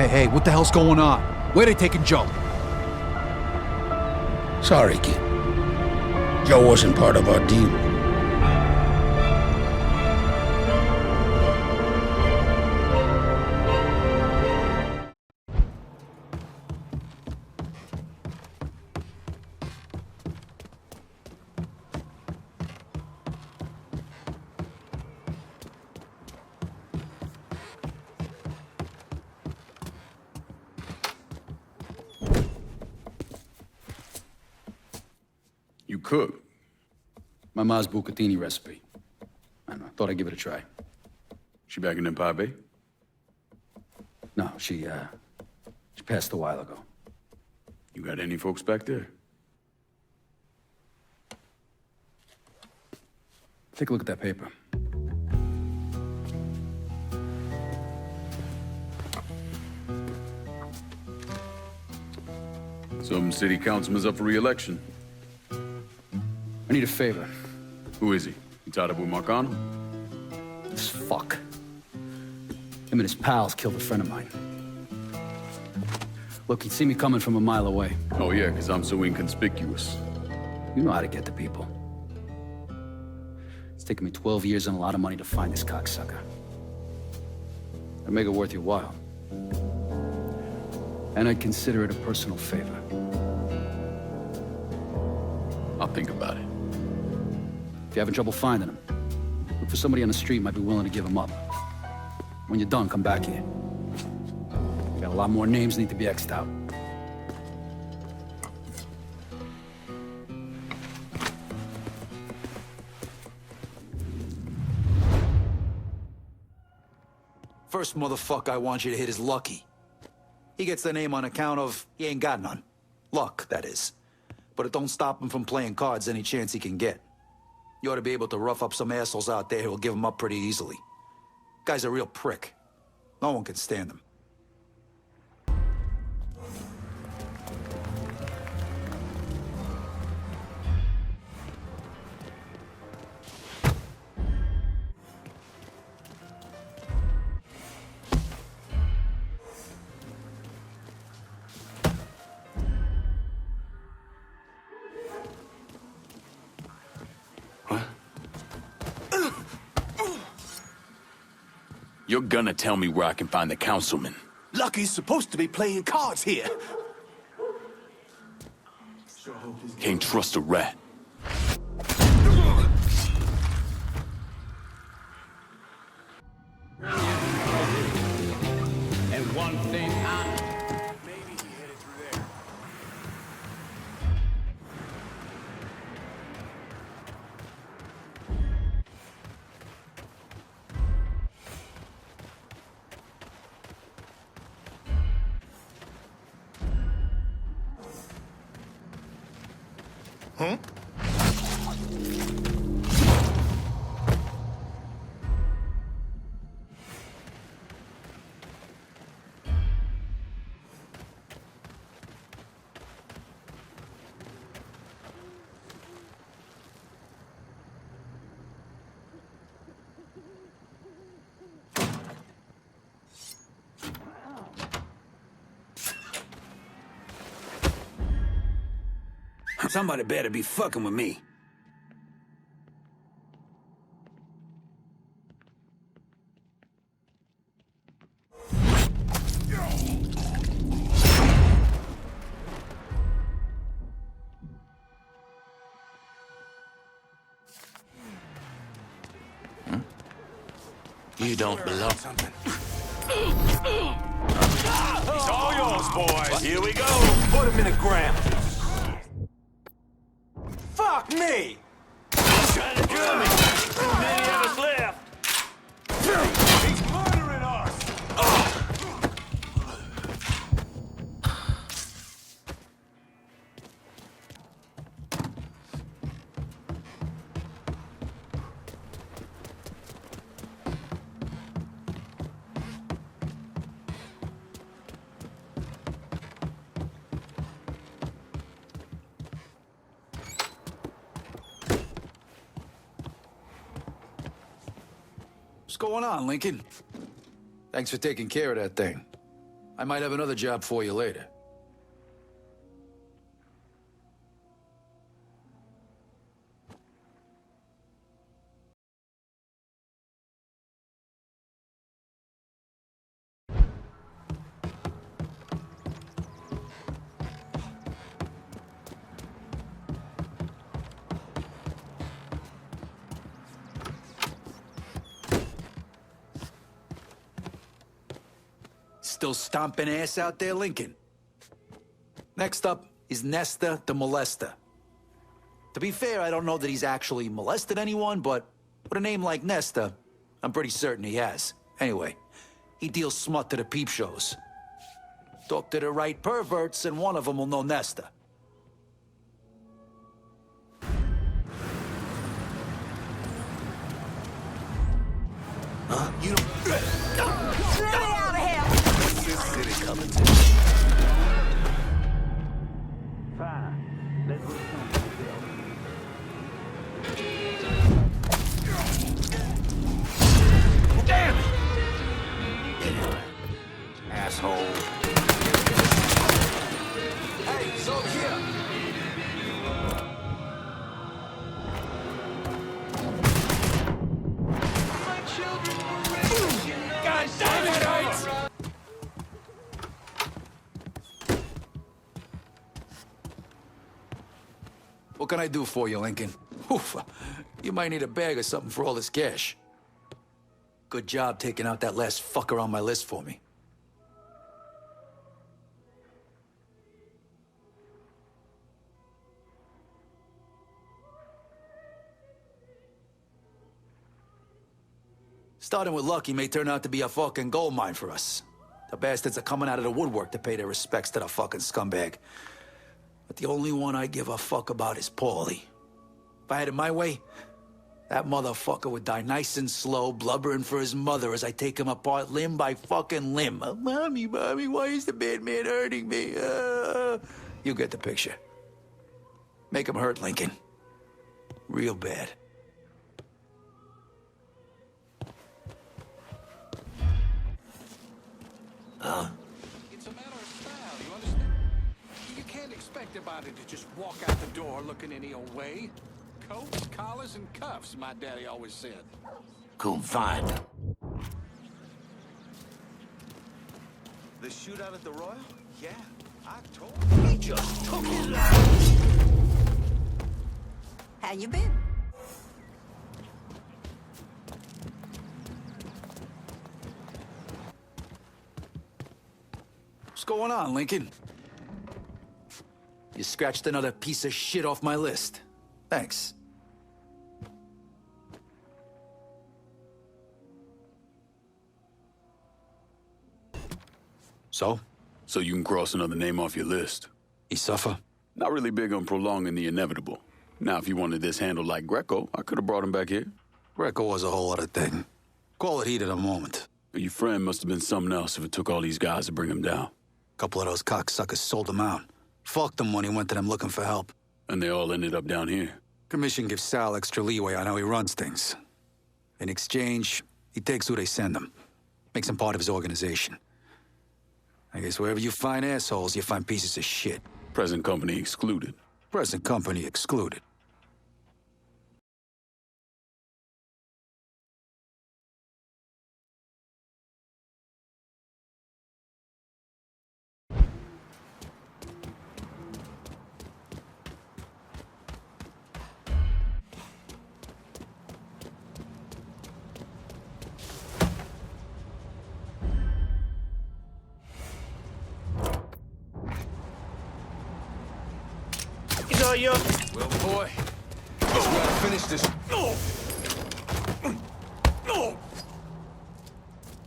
Hey, what the hell's going on? Where they taking Joe? Sorry, kid. Joe wasn't part of our deal. You cook? My ma's bucatini recipe. I don't know, thought I'd give it a try. She back in Empire Bay? No, she passed a while ago. You got any folks back there? Take a look at that paper. Some city councilman's up for re-election. I need a favor. Who is he? You tied up with Marcano? This fuck. Him and his pals killed a friend of mine. Look, he'd see me coming from a mile away. Oh yeah, because I'm so inconspicuous. You know how to get to people. It's taken me 12 years and a lot of money to find this cocksucker. I'd make it worth your while. And I'd consider it a personal favor. I'll think about it. If you're having trouble finding him, look for somebody on the street who might be willing to give him up. When you're done, come back here. We got a lot more names need to be X'd out. First motherfucker I want you to hit is Lucky. He gets the name on account of he ain't got none. Luck, that is. But it don't stop him from playing cards any chance he can get. You ought to be able to rough up some assholes out there who'll give him up pretty easily. Guy's a real prick. No one can stand him. You're gonna tell me where I can find the councilman. Lucky's supposed to be playing cards here. Can't trust a rat. And one thing Maybe he headed through there. Huh? Somebody better be fucking with me. You don't belong. It's all yours, boys. Here we go. Put him in the ground. Fuck me! Trying to kill me. Too many of us left. He's murdering us! What's going on, Lincoln? Thanks for taking care of that thing. I might have another job for you later. Still stomping ass out there, Lincoln? Next up is Nestor the Molester. To be fair, I don't know that he's actually molested anyone, but with a name like Nestor, I'm pretty certain he has. Anyway, he deals smut to the peep shows. Talk to the right perverts, and one of them will know Nestor. Huh? You don't... Get out of here! This city coming to Fine. Let's do something. Damn it! Anyway, asshole. Hey, it's over here. God damn it, Heights! What can I do for you, Lincoln? Oof, you might need a bag or something for all this cash. Good job taking out that last fucker on my list for me. Starting with Lucky may turn out to be a fucking gold mine for us. The bastards are coming out of the woodwork to pay their respects to the fucking scumbag. But the only one I give a fuck about is Paulie. If I had it my way, that motherfucker would die nice and slow, blubbering for his mother as I take him apart limb by fucking limb. Mommy, why is the bad man hurting me? You get the picture. Make him hurt, Lincoln. Real bad. It's a matter of style, you understand? You can't expect everybody to just walk out the door looking any old way. Coats, collars, and cuffs, my daddy always said. Cool, fine. The shootout at the Royal? Yeah, I told He just took his life. How you been? What's going on, Lincoln? You scratched another piece of shit off my list. Thanks. So? So you can cross another name off your list. You suffer? Not really big on prolonging the inevitable. Now, if you wanted this handled like Greco, I could have brought him back here. Greco was a whole other thing. Call it heat at a moment. But your friend must have been something else if it took all these guys to bring him down. A couple of those cocksuckers sold him out. Fucked him when he went to them looking for help. And they all ended up down here. Commission gives Sal extra leeway on how he runs things. In exchange, he takes who they send him. Makes him part of his organization. I guess wherever you find assholes, you find pieces of shit. Present company excluded. Present company excluded. It's all yours. Well, boy, guess we gotta finish this.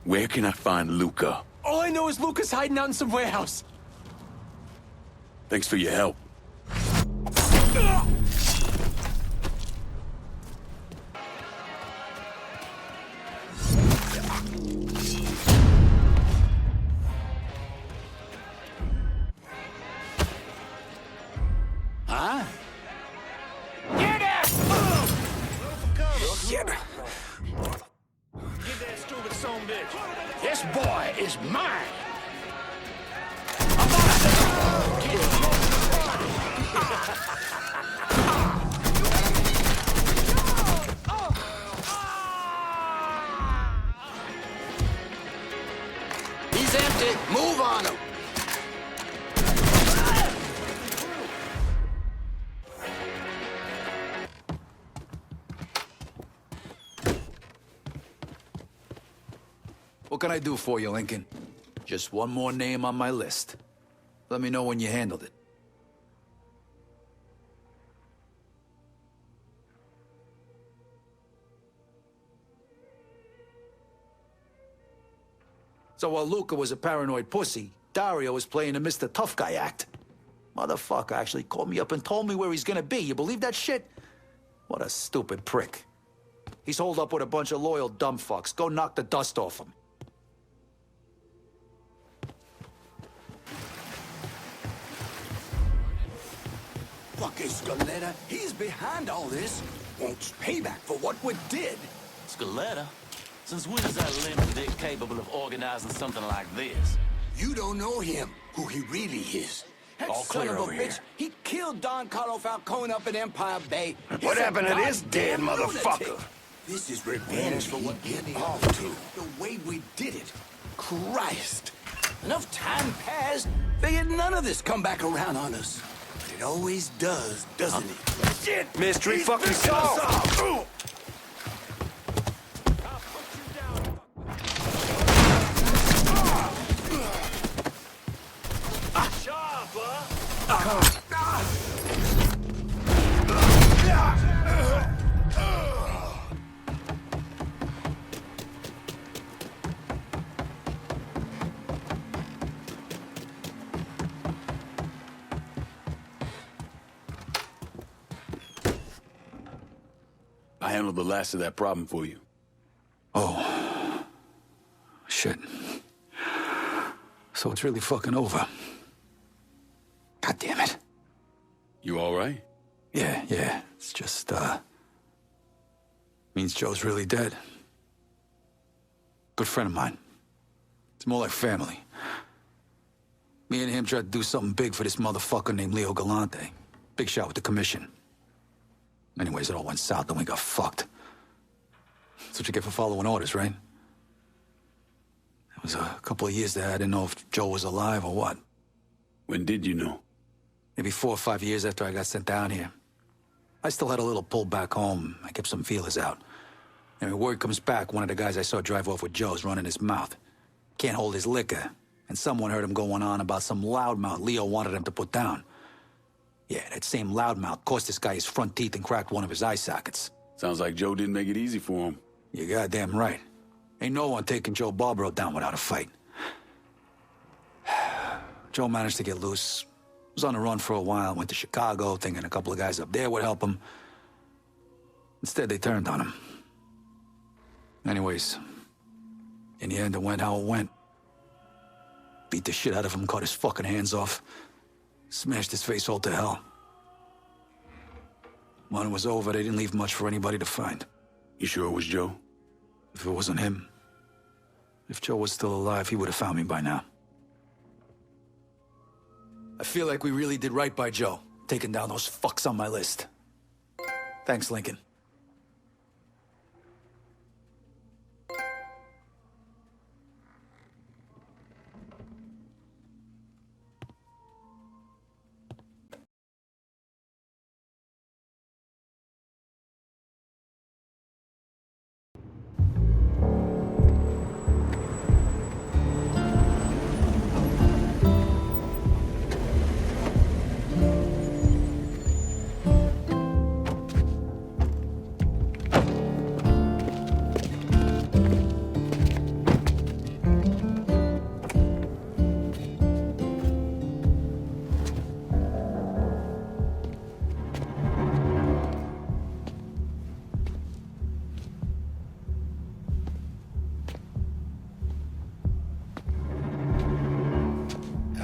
Where can I find Luca? All I know is Luca's hiding out in some warehouse. Thanks for your help. Huh? Get out! Shit. Get that stupid son bitch. This boy is mine. He's empty. Move on him. What can I do for you, Lincoln? Just one more name on my list. Let me know when you handled it. So while Luca was a paranoid pussy, Daario was playing a Mr. Tough Guy act. Motherfucker actually called me up and told me where he's gonna be. You believe that shit? What a stupid prick. He's holed up with a bunch of loyal dumb fucks. Go knock the dust off him. Fucking Scaletta, he's behind all this. Wants payback for what we did. Scaletta? Since when is that limp dick capable of organizing something like this? You don't know him, who he really is. That All son clear of a over bitch, here. he killed Don Carlo Falcone up in Empire Bay. What He's happened a to this dead goddamn motherfucker? lunatic. This is revenge for what we did off to. The way we did it. Christ. Enough time passed, figured none of this come back around on us. But it always does, doesn't it? Shit! Mystery He's fucking pissing us solved. off. I handled the last of that problem for you. Oh. Shit. So it's really fucking over. God damn it. You all right? Yeah. It's just, means Joe's really dead. Good friend of mine. It's more like family. Me and him tried to do something big for this motherfucker named Leo Galante. Big shot with the commission. Anyways, it all went south and we got fucked. That's what you get for following orders, right? It was a couple of years there. I didn't know if Joe was alive or what. When did you know? Maybe 4 or 5 years after I got sent down here. I still had a little pull back home. I kept some feelers out. And when word comes back, one of the guys I saw drive off with Joe's running his mouth. Can't hold his liquor. And someone heard him going on about some loudmouth Leo wanted him to put down. Yeah, that same loudmouth cost this guy his front teeth and cracked one of his eye sockets. Sounds like Joe didn't make it easy for him. You're goddamn right. Ain't no one taking Joe Barbaro down without a fight. Joe managed to get loose. Was on the run for a while, went to Chicago, thinking a couple of guys up there would help him. Instead, they turned on him. Anyways, in the end, it went how it went. Beat the shit out of him, cut his fucking hands off. Smashed his face all to hell. When it was over, they didn't leave much for anybody to find. You sure it was Joe? If it wasn't him, if Joe was still alive, he would have found me by now. I feel like we really did right by Joe, taking down those fucks on my list. Thanks, Lincoln.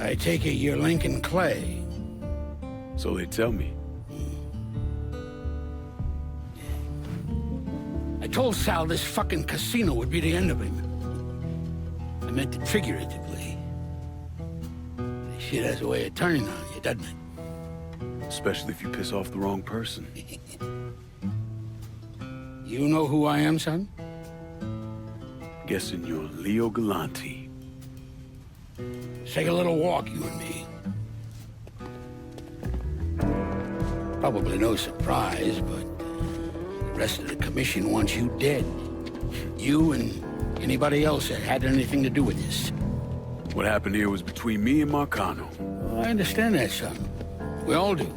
I take it you're Lincoln Clay. So they tell me. I told Sal this fucking casino would be the end of him. I meant it figuratively. This shit has a way of turning on you, doesn't it? Especially if you piss off the wrong person. You know who I am, son? Guessing you're Leo Galante. Let's take a little walk, you and me. Probably no surprise, but the rest of the commission wants you dead. You and anybody else that had anything to do with this. What happened here was between me and Marcano. Well, I understand that, son. We all do.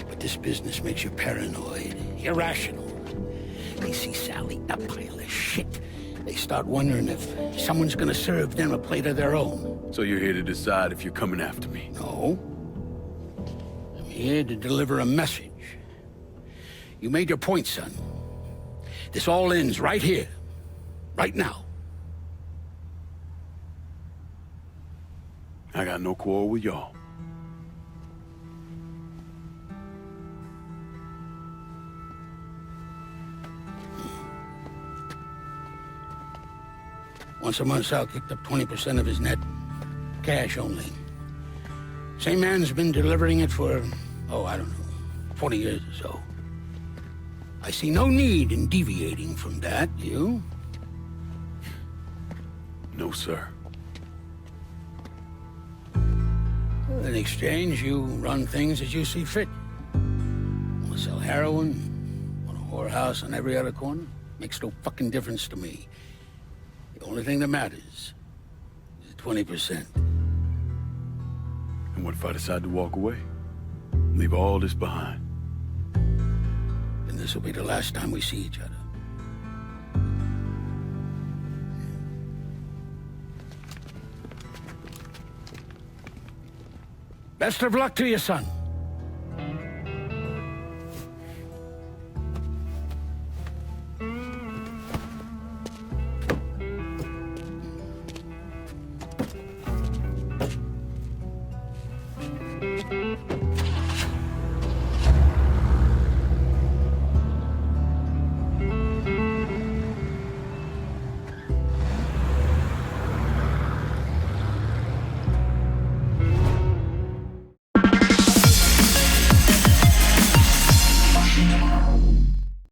But this business makes you paranoid, irrational. They see Sally, a pile of shit. They start wondering if someone's gonna serve them a plate of their own. So you're here to decide if you're coming after me? No. I'm here to deliver a message. You made your point, son. This all ends right here. Right now. I got no quarrel with y'all. Once a month, Sal kicked up 20% of his net. Cash only. Same man's been delivering it for, I don't know, 40 years or so. I see no need in deviating from that, you? No, sir. In exchange, you run things as you see fit. Want to sell heroin? Want a whorehouse on every other corner? Makes no fucking difference to me. The only thing that matters is 20%. And what if I decide to walk away? Leave all this behind? Then this will be the last time we see each other. Best of luck to you, son.